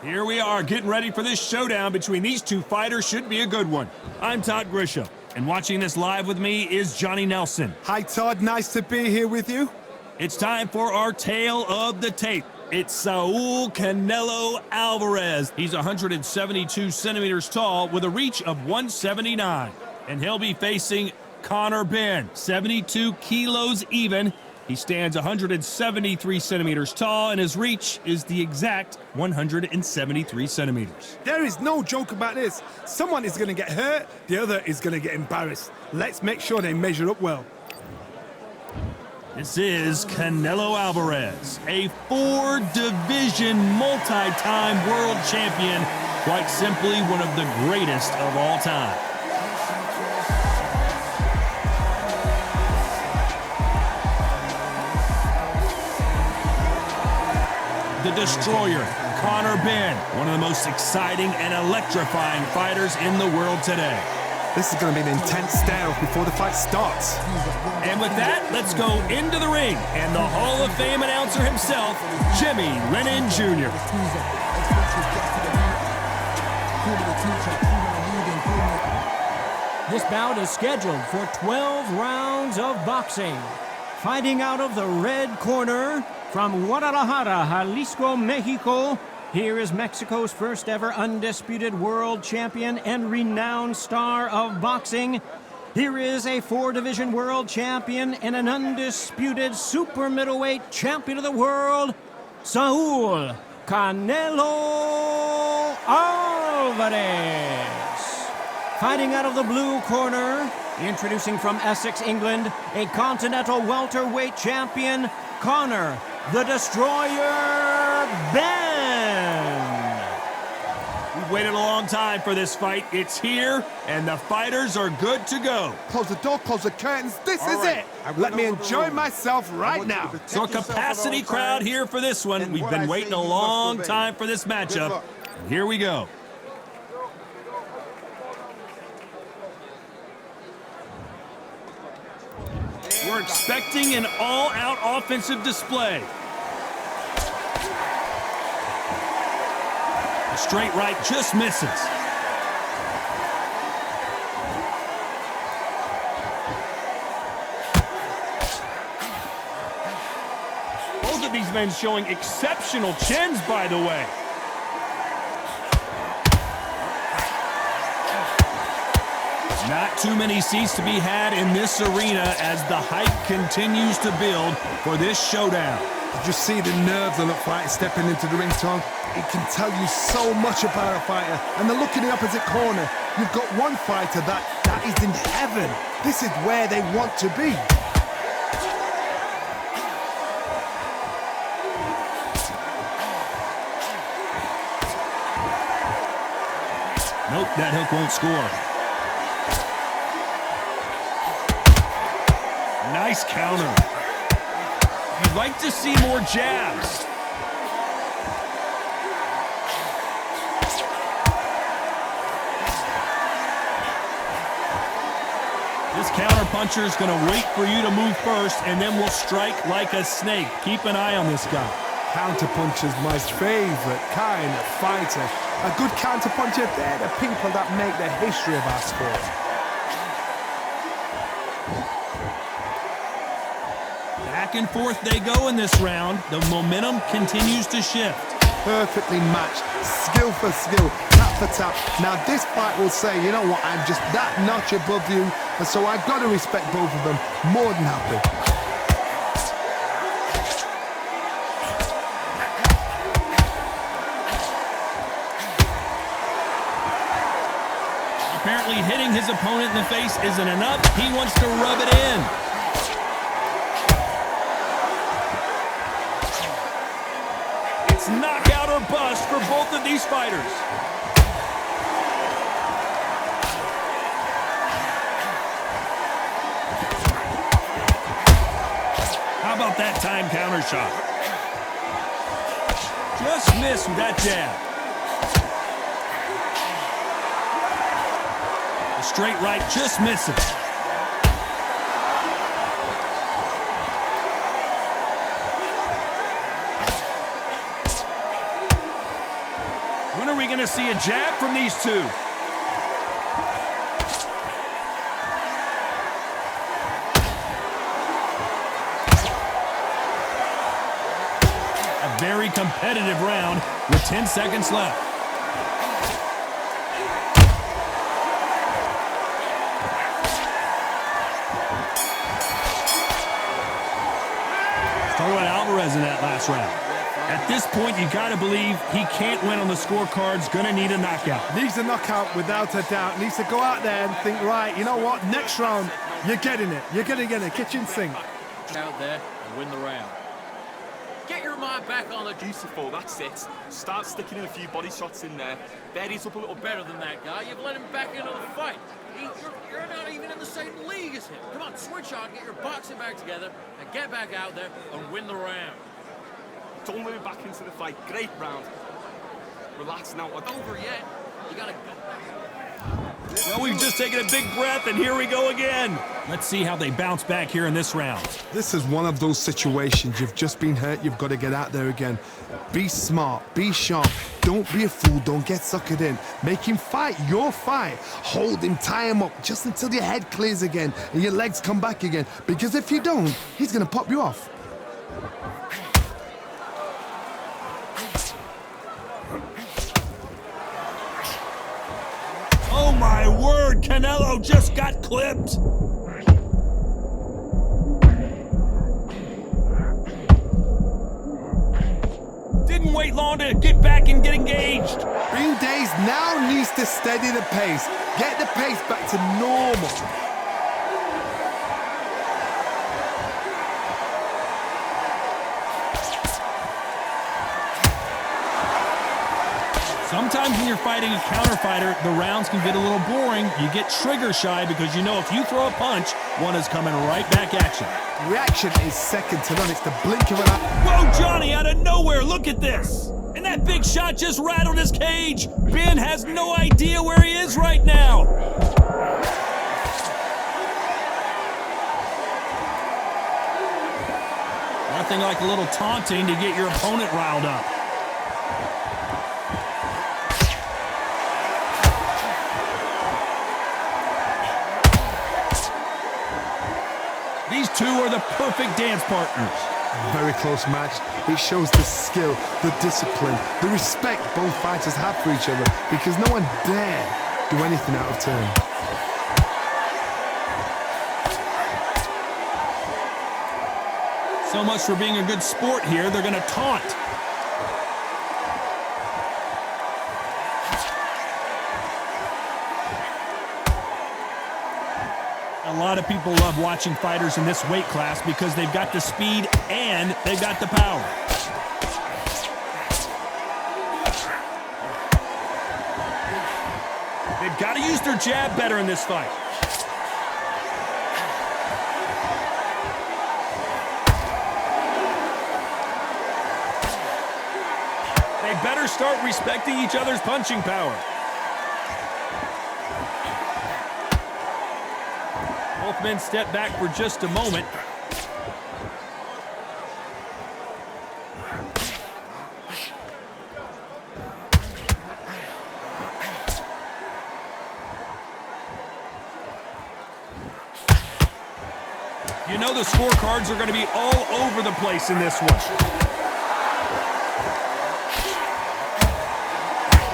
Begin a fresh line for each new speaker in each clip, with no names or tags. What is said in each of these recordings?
Here we are, getting ready for this showdown between these two fighters. Should be a good one. I'm Todd Grisham, and watching this live with me is Johnny Nelson.
Hi, Todd. Nice to be here with you.
It's time for our tale of the tape. It's Saul Canelo Alvarez. He's 172 centimeters tall with a reach of 179. And he'll be facing Conor Benn, 72 kilos even. He stands 173 centimeters tall, and his reach is the exact 173 centimeters.
There is no joke about this. Someone is going to get hurt, the other is going to get embarrassed. Let's make sure they measure up well.
This is Canelo Alvarez, a four-division, multi-time world champion, quite simply one of the greatest of all time. The Destroyer, Conor Benn, one of the most exciting and electrifying fighters in the world today.
This is going to be an intense stare-off before the fight starts.
And with that, let's go into the ring. And the Hall of Fame announcer himself, Jimmy Lennon Jr.
This bout is scheduled for 12 rounds of boxing. Fighting out of the red corner, from Guadalajara, Jalisco, Mexico, here is Mexico's first ever undisputed world champion and renowned star of boxing. Here is a four-division world champion and an undisputed super middleweight champion of the world, Saul Canelo Alvarez. Fighting out of the blue corner, introducing from Essex, England, a continental welterweight champion, Conor the Destroyer Benn.
We've waited a long time for this fight. It's here, and the fighters are good to go.
Close the door, close the curtains. This is it. Let me enjoy myself right now.
So a capacity crowd here for this one. We've been waiting a long time for this matchup. And here we go. We're expecting an all-out offensive display. The straight right just misses. Both of these men showing exceptional chins, by the way. Not too many seats to be had in this arena as the hype continues to build for this showdown.
Did you see the nerves on the fighter stepping into the ring, Tom? It can tell you so much about a fighter. And then look in the opposite corner. You've got one fighter that is in heaven. This is where they want to be.
Nope, that hook won't score. Nice counter. You'd like to see more jabs. This counter puncher is going to wait for you to move first, and then will strike like a snake. Keep an eye on this guy.
Counter puncher's my favorite kind of fighter. A good counter puncher, they're the people that make the history of our sport.
Back and forth they go in this round. The momentum continues to shift.
Perfectly matched, skill for skill, tap for tap. Now this fight will say, you know what, I'm just that notch above you, and so I've got to respect both of them more than happy.
Apparently hitting his opponent in the face isn't enough. He wants to rub it in. It's knockout or bust for both of these fighters. How about that time counter shot? Just missed with that jab. The straight right just misses. going to see a jab from these two? A very competitive round with 10 seconds left. Talk about Alvarez in that last round. At this point, you got to believe he can't win on the scorecards. Going to need a knockout.
Needs a knockout without a doubt. Needs to go out there and think, right, you know what? Next round, you're getting it. You're going to get a kitchen sink.
Out there and win the round. Get your mind back on the
Beautiful, that's it. Start sticking in a few body shots in there. Berry's up a little
better than that guy. You've let him back into the fight. You're not even in the same league as him. Come on, switch on, get your boxing back together, and get back out there and win the round.
Don't move back into the fight. Great round. Relax now.
Not over yet. You gotta go.
Well, we've just taken a big breath, and here we go again. Let's see how they bounce back here in this round.
This is one of those situations. You've just been hurt. You've got to get out there again. Be smart. Be sharp. Don't be a fool. Don't get suckered in. Make him fight your fight. Hold him. Tie him up just until your head clears again and your legs come back again. Because if you don't, he's going to pop you off.
Oh my word, Canelo just got clipped. Didn't wait long to get back and get engaged.
Bean Days now needs to steady the pace. Get the pace back to normal.
Sometimes when you're fighting a counter fighter, the rounds can get a little boring. You get trigger shy because you know if you throw a punch, one is coming right back at you.
Reaction is second to none. It's the blink of an eye.
Whoa, Johnny, out of nowhere, look at this. And that big shot just rattled his cage. Ben has no idea where he is right now. Nothing like a little taunting to get your opponent riled up. These two are the perfect dance partners.
Very close match. It shows the skill, the discipline, the respect both fighters have for each other because no one dare do anything out of turn.
So much for being a good sport here. They're going to taunt. A lot of people love watching fighters in this weight class because they've got the speed and they've got the power. They've got to use their jab better in this fight. They better start respecting each other's punching power. Both men step back for just a moment. You know the scorecards are going to be all over the place in this one.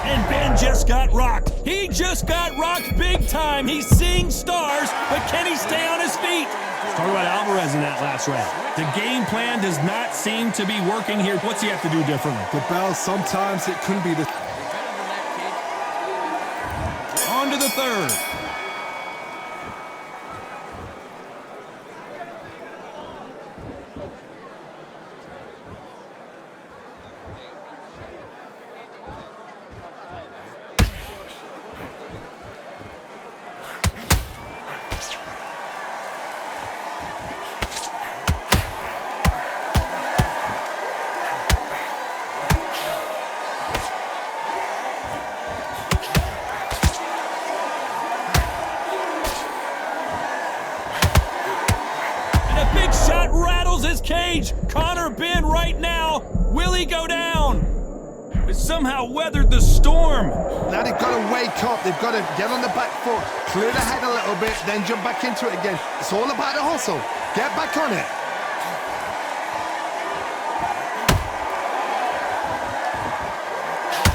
And Ben just got rocked. He just got rocked big time. He's seeing stars, but can he stay on his feet? Let's talk about Alvarez in that last round. The game plan does not seem to be working here. What's he have to do differently?
The bell, sometimes it couldn't be the...
On to the third. Rattles his cage. Connor Ben right now. Will he go down? but somehow weathered the storm.
Now they've got to wake up. They've got to get on the back foot, clear the head a little bit, then jump back into it again. It's all about the hustle. Get back on it.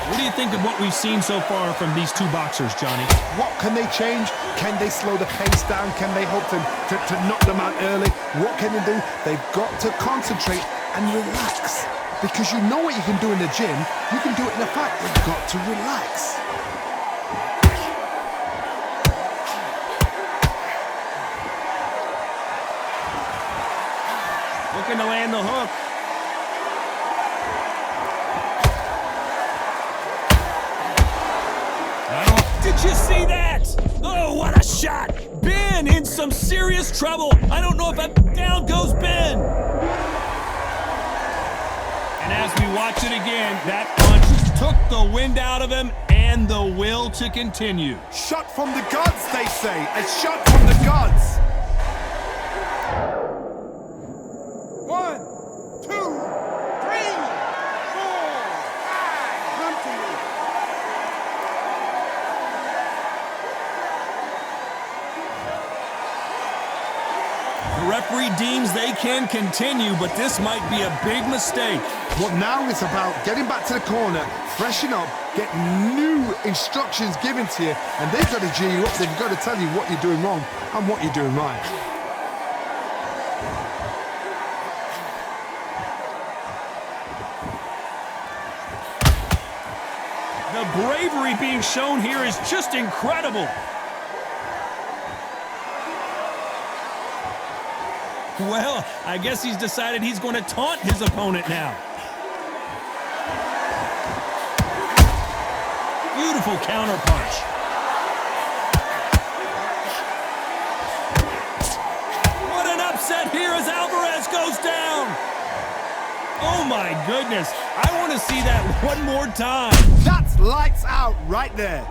What do you think of what we've seen so far from these two boxers, Johnny?
What can they change? Can they slow the pace down? Can they hope to knock them out early? What can they do? They've got to concentrate and relax. Because you know what you can do in the gym, you can do it in the fight. They've got to relax.
Looking to land the hook. Did you see that? Oh, what a shot! Ben in some serious trouble. I don't know if down goes Ben. And as we watch it again, that punch took the wind out of him and the will to continue.
Shot from the gods, they say. A shot from the gods. 1, 2, 3, 4, 5. Come to me.
The referee deems they can continue, but this might be a big mistake.
What now is about getting back to the corner, freshen up, get new instructions given to you, and they've got to G you up. They've got to tell you what you're doing wrong and what you're doing right.
The bravery being shown here is just incredible. Well, I guess he's decided he's going to taunt his opponent now. Beautiful counter punch. What an upset here as Alvarez goes down. Oh my goodness. I want to see that one more time.
That's lights out right there.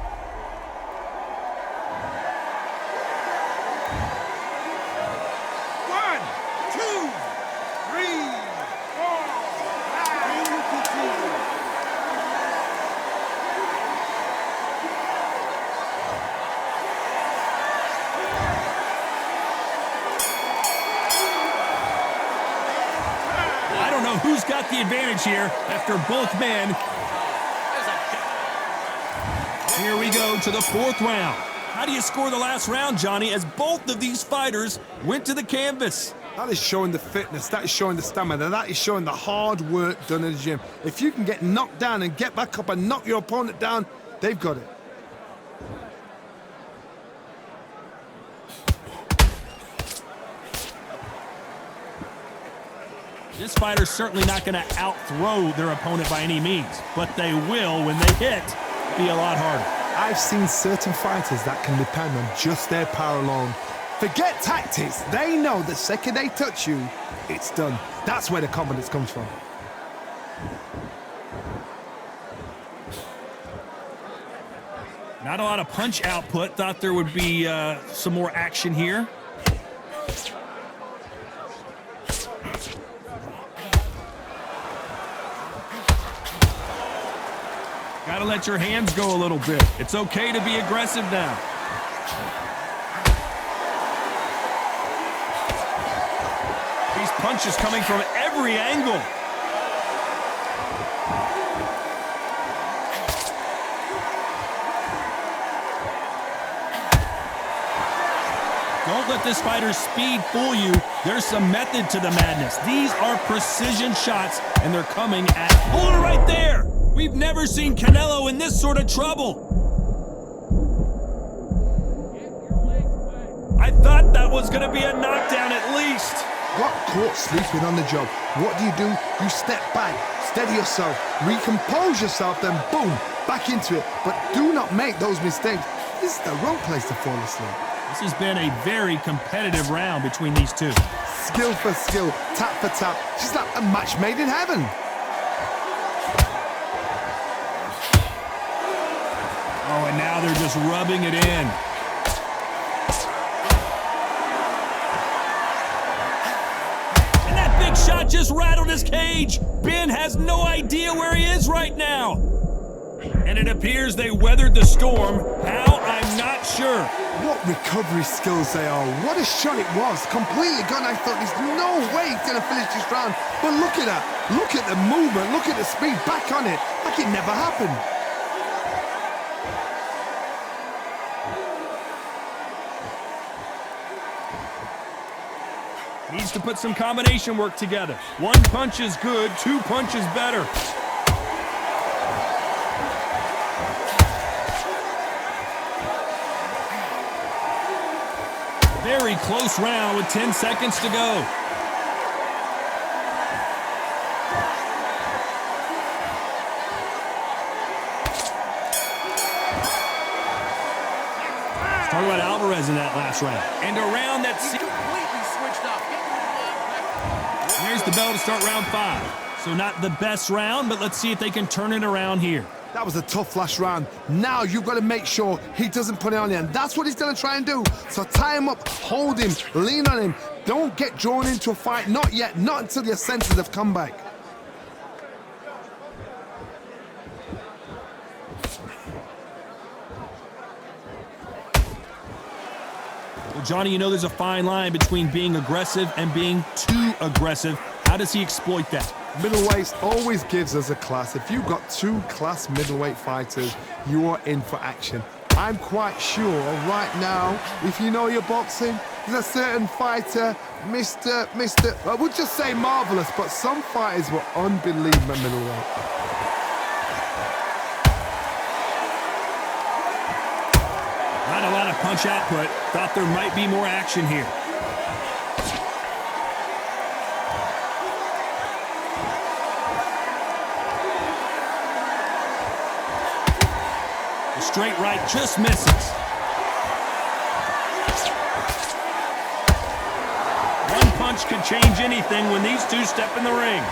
Who's got the advantage here after both men? Here we go to the fourth round. How do you score the last round, Johnny, as both of these fighters went to the canvas?
That is showing the fitness, that is showing the stamina, that is showing the hard work done in the gym. If you can get knocked down and get back up and knock your opponent down, they've got it.
This fighter's certainly not going to out-throw their opponent by any means, but they will, when they hit, be a lot harder.
I've seen certain fighters that can depend on just their power alone. Forget tactics. They know the second they touch you, it's done. That's where the confidence comes from.
Not a lot of punch output. Thought there would be some more action here. Gotta let your hands go a little bit. It's okay to be aggressive now. These punches coming from every angle. Don't let this fighter's speed fool you. There's some method to the madness. These are precision shots, and they're coming at... Hold it right there! We've never seen Canelo in this sort of trouble. I thought that was going to be a knockdown at least.
Got caught sleeping on the job. What do? You step back, steady yourself, recompose yourself, then boom, back into it. But do not make those mistakes. This is the wrong place to fall asleep.
This has been a very competitive round between these two.
Skill for skill, tap for tap. She's like a match made in heaven.
Oh, and now they're just rubbing it in. And that big shot just rattled his cage. Ben has no idea where he is right now. And it appears they weathered the storm. How? I'm not sure.
What recovery skills they are. What a shot it was. Completely gone. I thought there's no way he's going to finish this round. But look at that. Look at the movement. Look at the speed. Back on it. Like it never happened.
Needs to put some combination work together. One punch is good, two punches better. Very close round with 10 seconds to go. Let's talk about Alvarez in that last round. And a round that's
Completely switched up.
There's the bell to start round 5. So not the best round, but let's see if they can turn it around here.
That was a tough last round. Now you've got to make sure he doesn't put it on you, and that's what he's going to try and do. So tie him up, hold him, lean on him. Don't get drawn into a fight. Not yet. Not until your senses have come back.
Well, Johnny, you know there's a fine line between being aggressive and being too aggressive. How does he exploit that?
Middleweight always gives us a class. If you've got 2 class middleweight fighters, you are in for action. I'm quite sure right now, if you know your boxing, there's a certain fighter, I would just say marvelous, but some fighters were unbelievable middleweight.
Not a lot of punch output. Thought there might be more action here. The straight right just misses. One punch could change anything when these two step in the ring.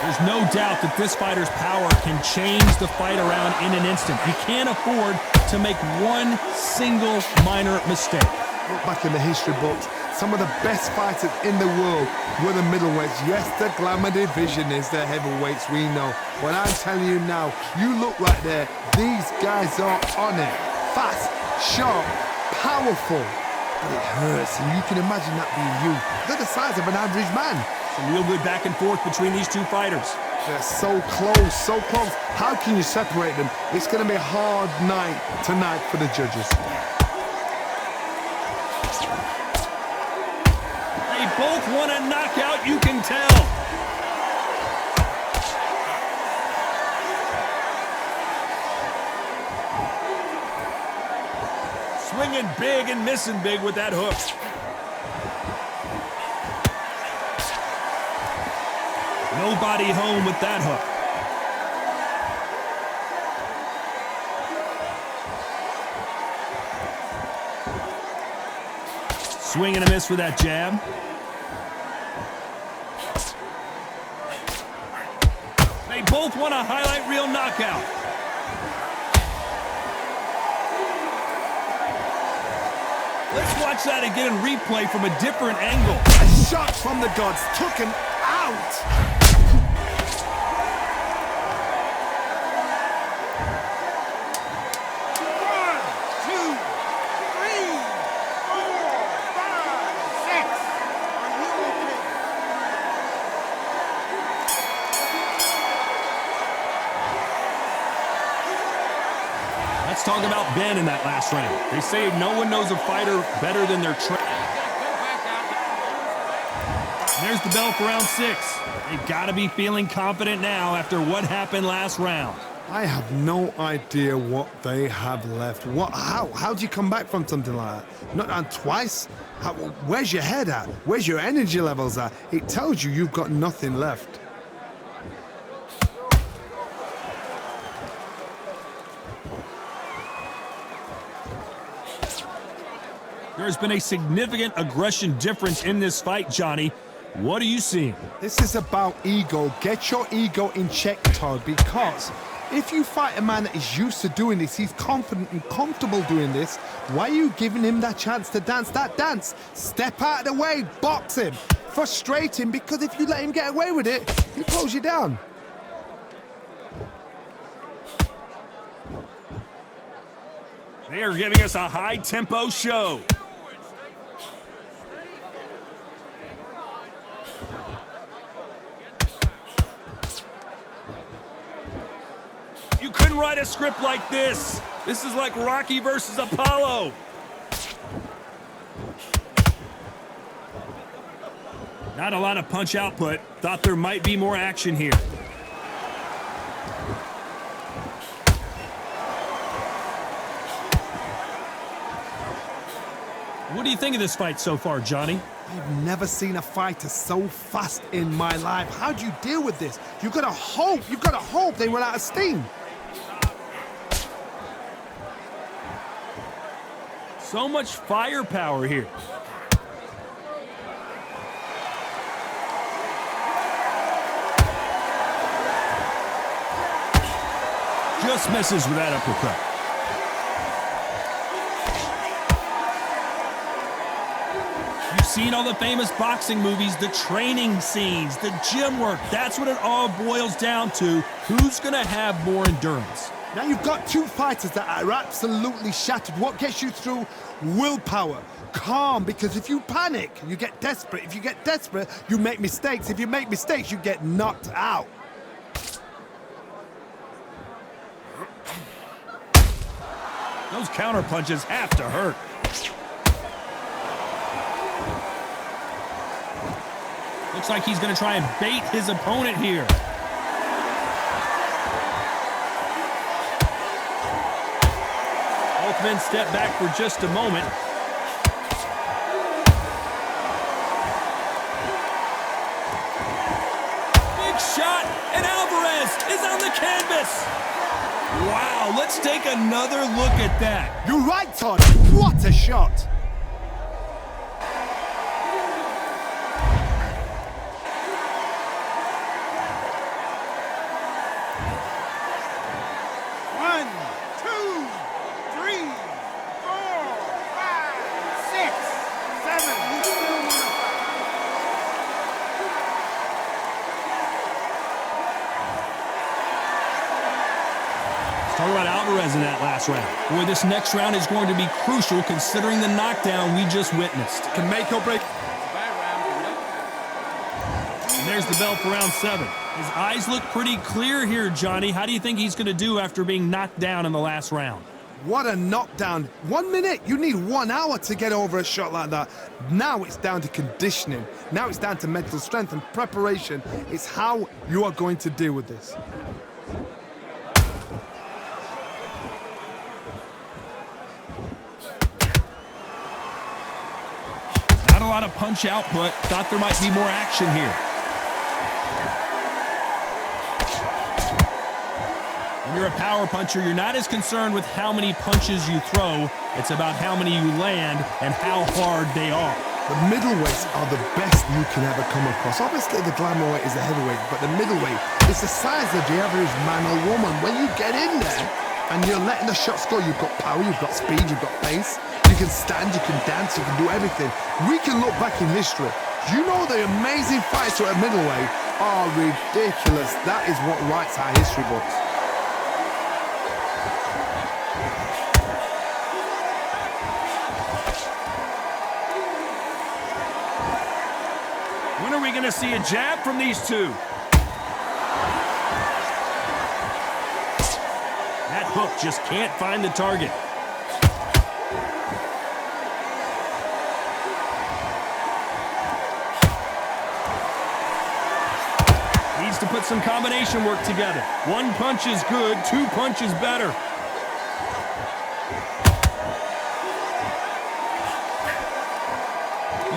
There's no doubt that this fighter's power can change the fight around in an instant. You can't afford to make one single minor mistake.
Look back in the history books, some of the best fighters in the world were the middleweights. Yes, the glamour division is the heavyweights, we know. But I'm telling you now, you look right there, these guys are on it. Fast, sharp, powerful. But it hurts, and you can imagine that being you. They're the size of an average man.
Some real good back and forth between these two fighters.
They're so close, so close. How can you separate them? It's going to be a hard night tonight for the judges.
They both want a knockout, you can tell. Swinging big and missing big with that hook. Nobody home with that hook. Swing and a miss with that jab. They both want a highlight reel knockout. Let's watch that again in replay from a different angle.
A shot from the gods took him out.
Let's talk about Ben in that last round. They say no one knows a fighter better than their trainer. There's the bell for round 6. They've got to be feeling confident now after what happened last round.
I have no idea what they have left. How do you come back from something like that? Not on twice? Where's your head at? Where's your energy levels at? It tells you you've got nothing left.
There's been a significant aggression difference in this fight, Johnny. What are you seeing?
This is about ego. Get your ego in check, Todd, because If you fight a man that is used to doing this, he's confident and comfortable doing this, why are you giving him that chance to dance that dance? Step out of the way, box him. Frustrate him, because if you let him get away with it, he'll close you down.
They are giving us a high-tempo show. You couldn't write a script like this. This is like Rocky versus Apollo. Not a lot of punch output. Thought there might be more action here. What do you think of this fight so far, Johnny?
I've never seen a fighter so fast in my life. How do you deal with this? You've got to hope they run out of steam.
So much firepower here. Just misses with that uppercut. You've seen all the famous boxing movies, the training scenes, the gym work. That's what it all boils down to. Who's going to have more endurance?
Now you've got two fighters that are absolutely shattered. What gets you through? Willpower. Calm, because if you panic, you get desperate. If you get desperate, you make mistakes. If you make mistakes, you get knocked out.
Those counter punches have to hurt. Looks like he's going to try and bait his opponent here. Both men step back for just a moment. Big shot, and Alvarez is on the canvas. Wow, let's take another look at that.
You're right, Todd. What a shot.
Talk about Alvarez in that last round. Boy, this next round is going to be crucial considering the knockdown we just witnessed.
Can make or break.
And there's the bell for round 7. His eyes look pretty clear here, Johnny. How do you think he's going to do after being knocked down in the last round?
What a knockdown. 1 minute. You need 1 hour to get over a shot like that. Now it's down to conditioning. Now it's down to mental strength and preparation. It's how you are going to deal with this.
Not a lot of punch output. Thought there might be more action here. When you're a power puncher, you're not as concerned with how many punches you throw. It's about how many you land and how hard they are.
The middleweights are the best you can ever come across. Obviously, the glamour weight is the heavyweight, but the middleweight is the size of the average man or woman. When you get in there and you're letting the shots go, you've got power, you've got speed, you've got pace. You can stand, you can dance, you can do everything. We can look back in history. Do you know the amazing fights at middleweight are ridiculous? That is what writes our history books.
When are we going to see a jab from these two? That hook just can't find the target. Needs to put some combination work together. 1 punch is good, 2 punches better.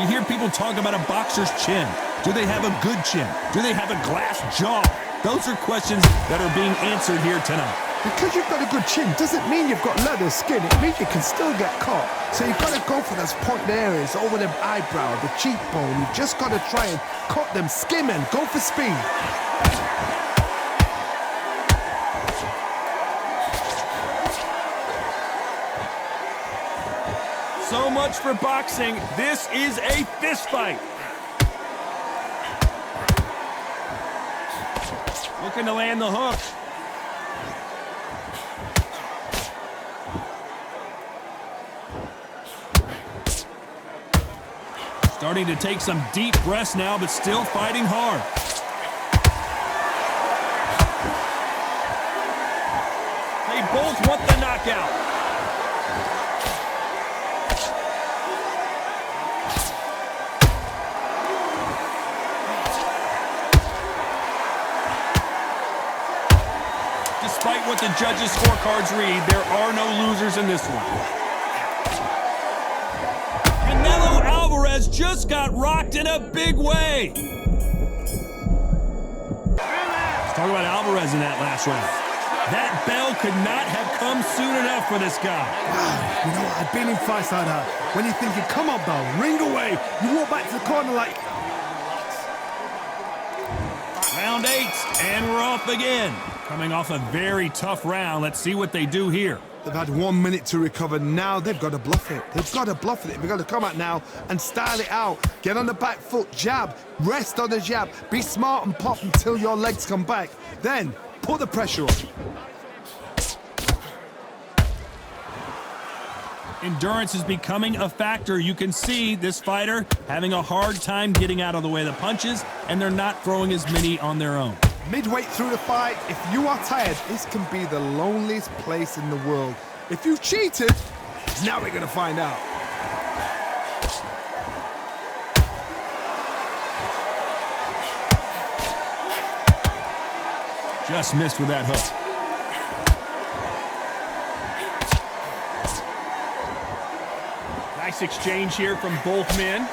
You hear people talk about a boxer's chin. Do they have a good chin? Do they have a glass jaw? Those are questions that are being answered here tonight.
Because you've got a good chin doesn't mean you've got leather skin. It means you can still get caught. So you've got to go for those point areas, over the eyebrow, the cheekbone. You've just got to try and cut them, skim and go for speed.
So much for boxing. This is a fist fight. Looking to land the hook. Starting to take some deep breaths now, but still fighting hard. They both want the knockout. Despite what the judges' scorecards read, there are no losers in this one. Canelo Alvarez just got rocked in a big way. Let's talk about Alvarez in that last round. That bell could not have come soon enough for this guy.
You know, I've been in fights like that. When you're thinking, come on, bell, ring away. You walk back to the corner like...
Round 8, and we're off again. Coming off a very tough round. Let's see what they do here.
They've had 1 minute to recover. Now they've got to bluff it. They've got to bluff it. They've got to come out now and style it out. Get on the back foot, jab, rest on the jab. Be smart and pop until your legs come back. Then put the pressure on.
Endurance is becoming a factor. You can see this fighter having a hard time getting out of the way of the punches, and they're not throwing as many on their own.
Midway through the fight, if you are tired, this can be the loneliest place in the world. If you've cheated, now we're going to find out.
Just missed with that hook. Nice exchange here from both men.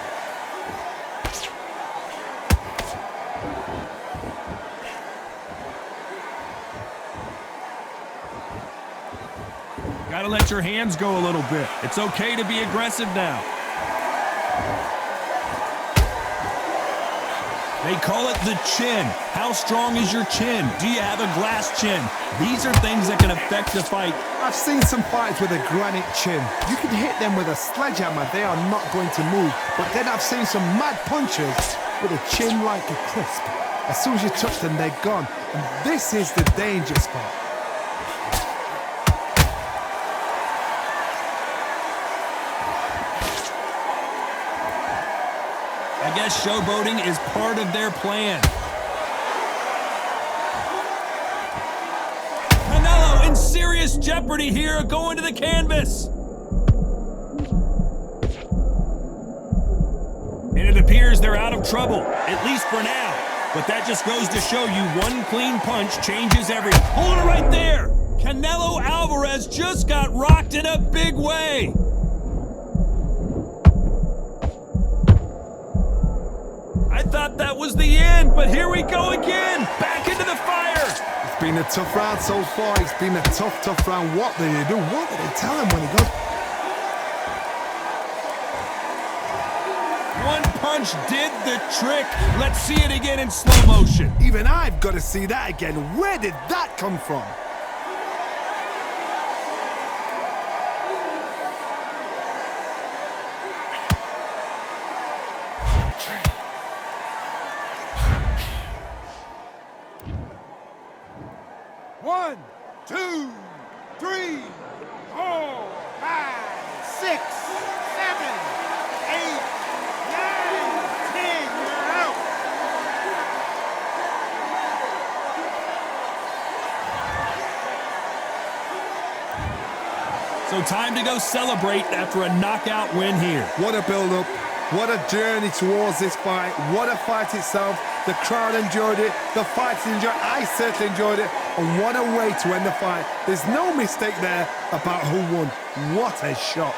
Gotta let your hands go a little bit. It's okay to be aggressive now. They call it the chin. How strong is your chin? Do you have a glass chin? These are things that can affect the fight.
I've seen some fighters with a granite chin. You can hit them with a sledgehammer, they are not going to move. But then I've seen some mad punchers with a chin like a crisp. As soon as you touch them, they're gone. And this is the danger spot.
I guess showboating is part of their plan. Canelo in serious jeopardy here, going to the canvas. And it appears they're out of trouble, at least for now. But that just goes to show you one clean punch changes everything. Hold it right there. Canelo Alvarez just got rocked in a big way. I thought that was the end, but here we go again. Back into the fire.
It's been a tough round so far. It's been a tough round. What did they do? What did they tell him when he goes?
One punch did the trick. Let's see it again in slow motion.
Even I've got to see that again. Where did that come from? One, two, three, 4, 5, 6, 7, 8, 9, 10. You're out.
So time to go celebrate after a knockout win here.
What a build-up. What a journey towards this fight. What a fight itself. The crowd enjoyed it. The fighters enjoyed it. I certainly enjoyed it. And what a way to end the fight. There's no mistake there about who won. What a shot.